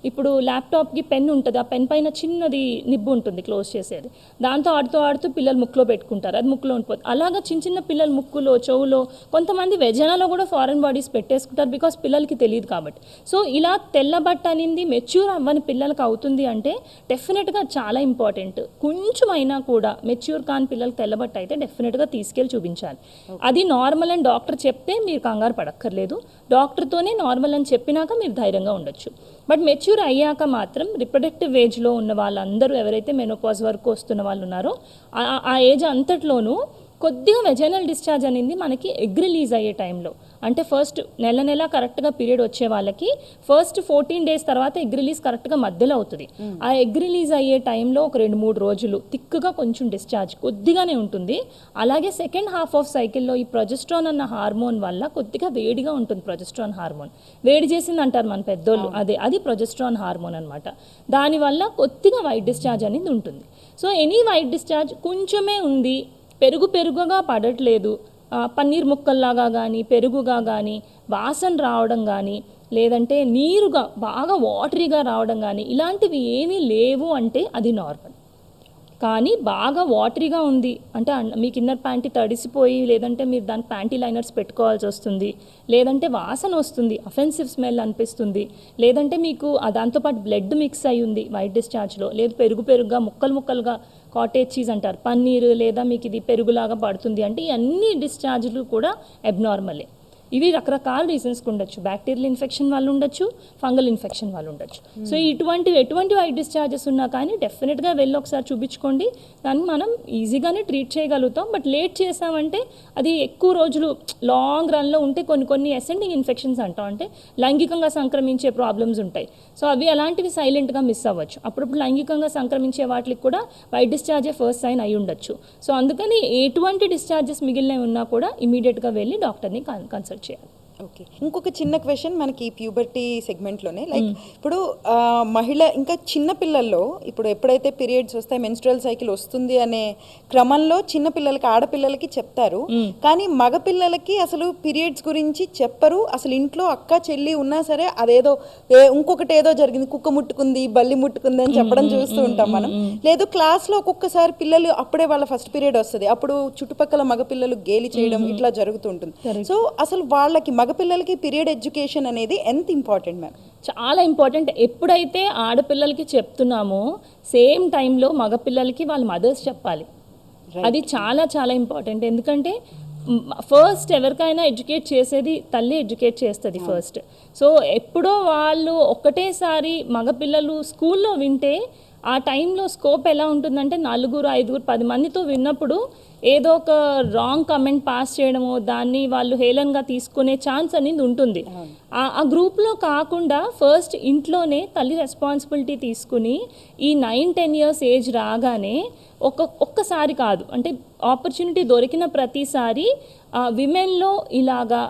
ఇప్పుడు ల్యాప్టాప్కి పెన్ ఉంటుంది, ఆ పెన్ పైన చిన్నది నిబ్బు ఉంటుంది క్లోజ్ చేసేది, దాంతో ఆడుతూ పిల్లలు ముక్కులో పెట్టుకుంటారు, అది ముక్కులో ఉండిపోతుంది. అలాగా చిన్న చిన్న పిల్లలు ముక్కులో, చెవులో, కొంతమంది వెజనాలో కూడా ఫారెన్ బాడీస్ పెట్టేసుకుంటారు బికాస్ పిల్లలకి తెలియదు కాబట్టి. సో ఇలా తెల్లబట్ట అనేది మెచ్యూర్ అవ్వని పిల్లలకి అవుతుంది అంటే డెఫినెట్గా చాలా ఇంపార్టెంట్. కొంచెం అయినా కూడా మెచ్యూర్ కాని పిల్లలకి తెల్లబట్ట అయితే డెఫినెట్గా తీసుకెళ్ళి చూపించాలి. అది నార్మల్ అని డాక్టర్ చెప్తే మీరు కంగారు పడక్కర్లేదు, డాక్టర్తోనే నార్మల్ అని చెప్పినాక మీరు ధైర్యంగా ఉండొచ్చు. బట్ మెచ్యూర్ అయ్యాక మాత్రం రిప్రొడక్టివ్ ఏజ్లో ఉన్న వాళ్ళందరూ ఎవరైతే మెనోపాజ్ వరకు వస్తున్న వాళ్ళు ఉన్నారో ఆ ఏజ్ అంతట్లోనూ కొద్దిగా వెజైనల్ డిశ్చార్జ్ అనేది మనకి ఎగ్ రిలీజ్ అయ్యే టైంలో, అంటే ఫస్ట్ నెల కరెక్ట్గా పీరియడ్ వచ్చే వాళ్ళకి ఫస్ట్ 14 days తర్వాత ఎగ్ రిలీజ్ కరెక్ట్గా మధ్యలో అవుతుంది. ఆ ఎగ్ రిలీజ్ అయ్యే టైంలో ఒక 2-3 రోజులు థిక్గా కొంచెం డిశ్చార్జ్ కొద్దిగానే ఉంటుంది. అలాగే సెకండ్ హాఫ్ ఆఫ్ సైకిల్లో ఈ ప్రొజెస్ట్రాన్ అన్న హార్మోన్ వల్ల కొద్దిగా వేడిగా ఉంటుంది. ప్రొజెస్ట్రాన్ హార్మోన్ వేడి చేసింది అంటారు మన పెద్దోళ్ళు, అది ప్రొజెస్ట్రాన్ హార్మోన్ అనమాట. దానివల్ల కొద్దిగా వైట్ డిశ్చార్జ్ అనేది ఉంటుంది. సో ఎనీ వైట్ డిశ్చార్జ్ కొంచెమే ఉంది, పెరుగుగా పడట్లేదు, పన్నీర్ ముక్కల్లాగా కానీ పెరుగుగా కానీ వాసన రావడం కానీ లేదంటే నీరుగా బాగా వాటరీగా రావడం కానీ ఇలాంటివి ఏమీ లేవు అంటే అది నార్మల్. కానీ బాగా వాటరీగా ఉంది అంటే మీకు ఇన్నర్ ప్యాంటీ తడిసిపోయి లేదంటే మీరు దానికి ప్యాంటీ లైనర్స్ పెట్టుకోవాల్సి వస్తుంది, లేదంటే వాసన వస్తుంది, అఫెన్సివ్ స్మెల్ అనిపిస్తుంది, లేదంటే మీకు దాంతోపాటు బ్లడ్ మిక్స్ అయి ఉంది వైట్ డిశ్చార్జ్లో, లేదు పెరుగుగా ముక్కలుగా కాటేజ్ చీజ్ అంటారు పన్నీరు, లేదా మీకు ఇది పెరుగులాగా పడుతుంది అంటే ఈ అన్ని డిశ్చార్జ్లు కూడా అబ్నార్మలే. ఇవి రకరకాల రీజన్స్కి ఉండొచ్చు, బ్యాక్టీరియల్ ఇన్ఫెక్షన్ వాళ్ళు ఉండొచ్చు, ఫంగల్ ఇన్ఫెక్షన్ వాళ్ళు ఉండొచ్చు. సో ఎటువంటి వైట్ డిశ్చార్జెస్ ఉన్నా కానీ డెఫినెట్గా వెళ్ళి ఒకసారి చూపించుకోండి, దాన్ని మనం ఈజీగానే ట్రీట్ చేయగలుగుతాం. బట్ లేట్ చేసామంటే అది ఎక్కువ రోజులు లాంగ్ రన్లో ఉంటే కొన్ని అసెండింగ్ ఇన్ఫెక్షన్స్ అంటాం, అంటే లైంగికంగా సంక్రమించే ప్రాబ్లమ్స్ ఉంటాయి. సో అవి అలాంటివి సైలెంట్గా మిస్ అవ్వచ్చు. అప్పుడప్పుడు లైంగికంగా సంక్రమించే వాటికి కూడా వైట్ డిశ్చార్జే ఫస్ట్ సైన్ అయి ఉండొచ్చు. సో అందుకని ఎటువంటి డిశ్చార్జెస్ మిగిలినవి ఉన్నా కూడా ఇమీడియట్గా వెళ్ళి డాక్టర్ని కన్సల్ట్ చేయాలి. ఓకే, ఇంకొక చిన్న క్వశ్చన్ మనకి ప్యూబర్టీ సెగ్మెంట్లోనే, లైక్ ఇప్పుడు మహిళ ఇంకా చిన్న పిల్లల్లో ఇప్పుడు ఎప్పుడైతే పీరియడ్స్ వస్తాయి, మెన్స్ట్రువల్ సైకిల్ వస్తుంది అనే క్రమంలో చిన్న పిల్లలకి ఆడపిల్లలకి చెప్తారు, కానీ మగ పిల్లలకి అసలు పీరియడ్స్ గురించి చెప్పరు. అసలు ఇంట్లో అక్క చెల్లి ఉన్నా సరే అదేదో ఇంకొకటి ఏదో జరిగింది, కుక్క ముట్టుకుంది, బల్లి ముట్టుకుంది అని చెప్పడం చూస్తూ ఉంటాం మనం. లేదు క్లాస్లో ఒక్కొక్కసారి పిల్లలు అప్పుడే వాళ్ళ ఫస్ట్ పీరియడ్ వస్తుంది, అప్పుడు చుట్టుపక్కల మగ పిల్లలు గేలి చేయడం ఇట్లా జరుగుతూ ఉంటుంది. సో అసలు వాళ్ళకి మగపిల్లలకి పీరియడ్ ఎడ్యుకేషన్ అనేది ఎంత ఇంపార్టెంట్ మ్యామ్? చాలా ఇంపార్టెంట్. ఎప్పుడైతే ఆడపిల్లలకి చెప్తున్నామో సేమ్ టైంలో మగపిల్లలకి వాళ్ళ మదర్స్ చెప్పాలి. అది చాలా ఇంపార్టెంట్. ఎందుకంటే ఫస్ట్ ఎవరికైనా ఎడ్యుకేట్ చేసేది తల్లి ఎడ్యుకేట్ చేస్తుంది ఫస్ట్. సో ఎప్పుడో వాళ్ళు ఒకటేసారి మగపిల్లలు స్కూల్లో వింటే ఆ టైంలో స్కోప్ ఎలా ఉంటుందంటే 4, 5, 10 మందితో విన్నప్పుడు ఏదో ఒక రాంగ్ కమెంట్ పాస్ చేయడము, దాన్ని వాళ్ళు హేళనగా తీసుకునే ఛాన్స్ అనేది ఉంటుంది. ఆ గ్రూప్లో కాకుండా ఫస్ట్ ఇంట్లోనే తల్లి రెస్పాన్సిబిలిటీ తీసుకుని ఈ 9-10 years ఏజ్ రాగానే ఒక్కసారి కాదు, అంటే ఆపర్చునిటీ దొరికిన ప్రతిసారి విమెన్లో ఇలాగా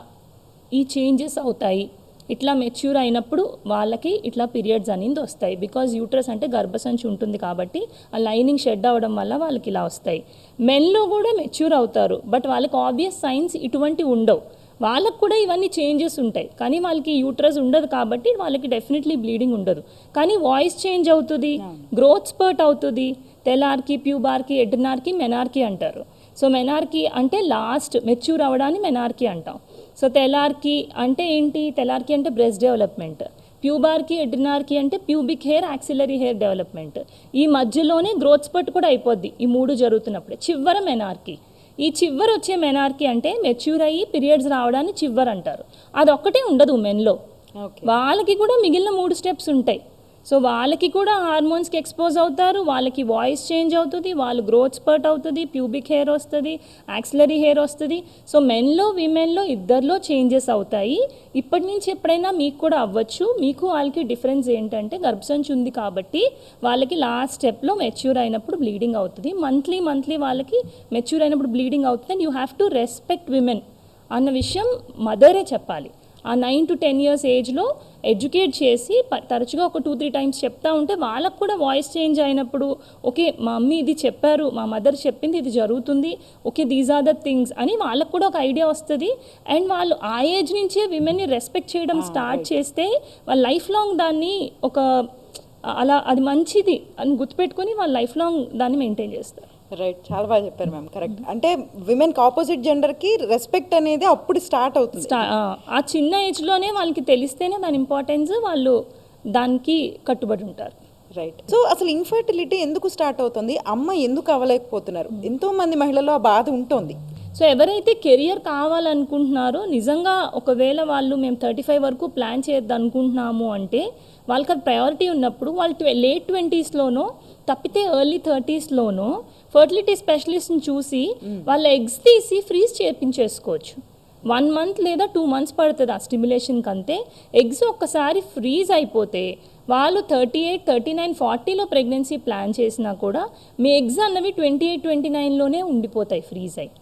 ఈ చేంజెస్ అవుతాయి, ఇట్లా మెచ్యూర్ అయినప్పుడు వాళ్ళకి ఇట్లా పీరియడ్స్ అనేది వస్తాయి. బికాజ్ యూట్రస్ అంటే గర్భసంచి ఉంటుంది కాబట్టి ఆ లైనింగ్ షెడ్ అవ్వడం వల్ల వాళ్ళకి ఇలా వస్తాయి. మెన్లో కూడా మెచ్యూర్ అవుతారు, బట్ వాళ్ళకి ఆబ్వియస్ సైన్స్ ఇటువంటివి ఉండవు. వాళ్ళకు కూడా ఇవన్నీ చేంజెస్ ఉంటాయి, కానీ వాళ్ళకి యూట్రస్ ఉండదు కాబట్టి వాళ్ళకి డెఫినెట్లీ బ్లీడింగ్ ఉండదు. కానీ వాయిస్ చేంజ్ అవుతుంది, గ్రోత్ స్పర్ట్ అవుతుంది, తెలార్కి, ప్యూబార్కి, ఎడ్నార్కి, మెనార్కి అంటారు. సో మెనార్కి అంటే లాస్ట్ మెచ్యూర్ అవ్వడాన్ని మెనార్కి అంటాం. సో తెలార్కి అంటే ఏంటి? తెలార్కి అంటే బ్రెస్ట్ డెవలప్మెంట్, ప్యూబార్కి, ఎడ్రినార్కి అంటే pubic hair, axillary hair development. ఈ మధ్యలోనే గ్రోత్ స్పర్ట్ కూడా అయిపోద్ది ఈ 3 జరుగుతున్నప్పుడే. చివర మెనార్కి. ఈ చివరి వచ్చే మెనార్కి అంటే మెచ్యూర్ అయ్యి పీరియడ్స్ రావడాన్ని చివర అంటారు. అదొక్కటే ఉండదు మెన్లో, వాళ్ళకి కూడా మిగిలిన 3 steps ఉంటాయి. సో వాళ్ళకి కూడా హార్మోన్స్కి ఎక్స్పోజ్ అవుతారు, వాళ్ళకి వాయిస్ చేంజ్ అవుతుంది, వాళ్ళు గ్రోత్ స్పర్ట్ అవుతుంది, ప్యూబిక్ హెయిర్ వస్తుంది, యాక్సిలరీ హెయిర్ వస్తుంది. సో మెన్లో విమెన్లో ఇద్దరిలో చేంజెస్ అవుతాయి. ఇప్పటి నుంచి ఎప్పుడైనా మీకు కూడా అవ్వచ్చు. మీకు వాళ్ళకి డిఫరెన్స్ ఏంటంటే గర్భసంచి ఉంది కాబట్టి వాళ్ళకి లాస్ట్ స్టెప్లో మెచ్యూర్ అయినప్పుడు బ్లీడింగ్ అవుతుంది. మంత్లీ వాళ్ళకి మెచ్యూర్ అయినప్పుడు బ్లీడింగ్ అవుతుంది. And you have to respect women అన్న విషయం మదరే చెప్పాలి. ఆ 9 to 10 years ఏజ్లో ఎడ్యుకేట్ చేసి తరచుగా ఒక 2-3 టైమ్స్ చెప్తా ఉంటే వాళ్ళకు కూడా వాయిస్ చేంజ్ అయినప్పుడు ఓకే మా మమ్మీ ఇది చెప్పారు, మా మదర్ చెప్పింది ఇది జరుగుతుంది, okay these are the things అని వాళ్ళకు కూడా ఒక ఐడియా వస్తుంది. అండ్ వాళ్ళు ఆ ఏజ్ నుంచే విమెన్ని రెస్పెక్ట్ చేయడం స్టార్ట్ చేస్తే వాళ్ళ లైఫ్ లాంగ్ దాన్ని ఒక అలా అది మంచిది అని గుర్తుపెట్టుకొని వాళ్ళు లైఫ్ లాంగ్ దాన్ని మెయింటైన్ చేస్తారు. రైట్, చాలా బాగా చెప్పారు మ్యామ్. కరెక్ట్. అంటే విమెన్కి ఆపోజిట్ జెండర్కి రెస్పెక్ట్ అనేది అప్పుడు స్టార్ట్ అవుతుంది. ఆ చిన్న ఏజ్లోనే వాళ్ళకి తెలిస్తేనే దాని ఇంపార్టెన్స్ వాళ్ళు దానికి కట్టుబడి ఉంటారు. రైట్. సో అసలు ఇన్ఫర్టిలిటీ ఎందుకు స్టార్ట్ అవుతుంది, అమ్మ ఎందుకు అవ్వలేకపోతున్నారు? ఎంతో మంది మహిళల్లో ఆ బాధ ఉంటుంది. సో ఎవరైతే కెరియర్ కావాలనుకుంటున్నారో నిజంగా ఒకవేళ వాళ్ళు మేము 35 వరకు ప్లాన్ చేద్దాం అనుకుంటున్నాము అంటే వాళ్ళకి అది ప్రయారిటీ ఉన్నప్పుడు వాళ్ళు లేట్ 20sలోనో తప్పితే ఎర్లీ 30sలోనో ఫర్టిలిటీ స్పెషలిస్ట్ని చూసి వాళ్ళ ఎగ్స్ తీసి ఫ్రీజ్ చేయించేసుకోవచ్చు. 1 month లేదా 2 months పడుతుంది ఆ స్టిమ్యులేషన్కి. అంతే ఎగ్స్ ఒక్కసారి ఫ్రీజ్ అయిపోతే వాళ్ళు 38, 39, 40లో ప్రెగ్నెన్సీ ప్లాన్ చేసినా కూడా మీ ఎగ్స్ అన్నవి 28, 29లోనే ఉండిపోతాయి ఫ్రీజ్ అయ్యి.